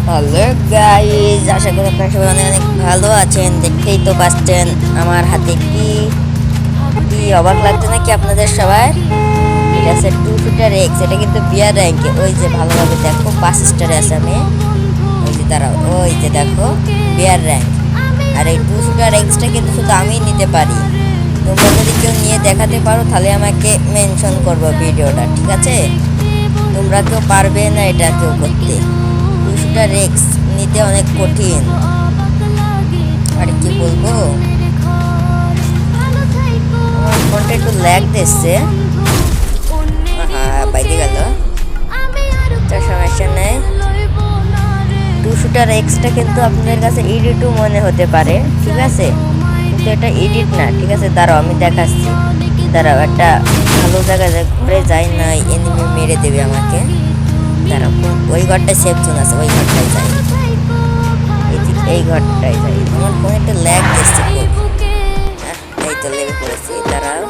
Hello guys, আশা করি আপনারা সবাই অনেক অনেক ভালো আছেন। দেখতেই তো পাচ্ছেন আমার হাতে কি কি অবাক লাগছে নাকি আপনাদের সবাই? এটা আছে 2 শুটার এক্স, এটা কিন্তু বিয়ার র্যাঙ্কে। ওই যে ভালোভাবে দেখো, 5 স্টারে আছে আমি। ওই যে দাঁড়াও, ওই যে দেখো বিয়ার র্যাঙ্ক। আর এই 2 শুটার এক্সটা কিন্তু শুধু আমিই নিতে পারি। তোমরা যদি কেউ নিয়ে দেখাতে পারো তাহলে আমাকে মেনশন করবো ভিডিওটা, ঠিক আছে? তোমরা কেউ পারবে না এটা কেউ করতে। 2 শুটার এক্স নিতে অনেক কঠিন। আর কি বলবো, আমার ফোনটা একটু ল্যাগ দিচ্ছে। হ্যাঁ, বাইরে গেল, সমস্যা নেই। 2 শুটার এক্সটা কিন্তু আপনাদের কাছে এডিটও মনে হতে পারে, ঠিক আছে? কিন্তু এটা এডিট না, ঠিক আছে? দাঁড়াও আমি দেখাচ্ছি। দাঁড়াও, একটা ভালো জায়গায় ঘরে যাই না, এনিমি মেরে দেবে আমাকে। দাঁড়াও, ওই ঘরটায় সেফ জোন আছে, ওই ঘরটায় যাই। এই ঘরটায় যাই। আমার ফোন একটা ল্যাগ দিচ্ছে খুব। এই তো লেগে পড়েছি। দাঁড়াও,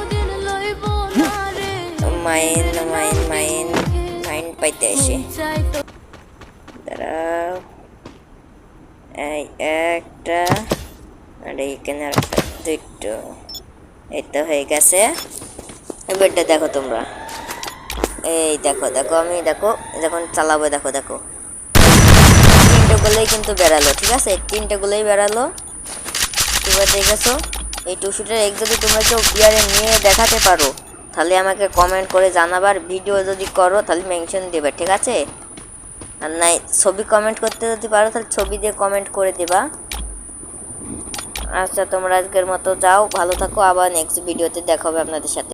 মাইন মাইন মাইন মাইন পাইতে এসে। দাঁড়াও, এই একটা, আর এইখানে একটা, দুটো। এই তো হয়ে গেছে। এবারটা দেখো তোমরা, এই দেখো দেখো, আমি দেখো যখন চালাবো, দেখো দেখো 3টে গুলোই কিন্তু বেড়ালো, ঠিক আছে? 3টে গুলোই বেড়ালো। এবার দেখেছো, এই 2 শুটার এক্স যদি তোমরা কেউ বিয়ারে নিয়ে দেখাতে পারো তাহলে আমাকে কমেন্ট করে জানাবার। ভিডিও যদি করো তাহলে মেনশন দেবে, ঠিক আছে? আর নাই ছবি কমেন্ট করতে যদি পারো তাহলে ছবি দিয়ে কমেন্ট করে দেবা। আচ্ছা, তোমরা আজকের মতো যাও, ভালো থাকো, আবার নেক্সট ভিডিওতে দেখা হবে আপনাদের সাথে।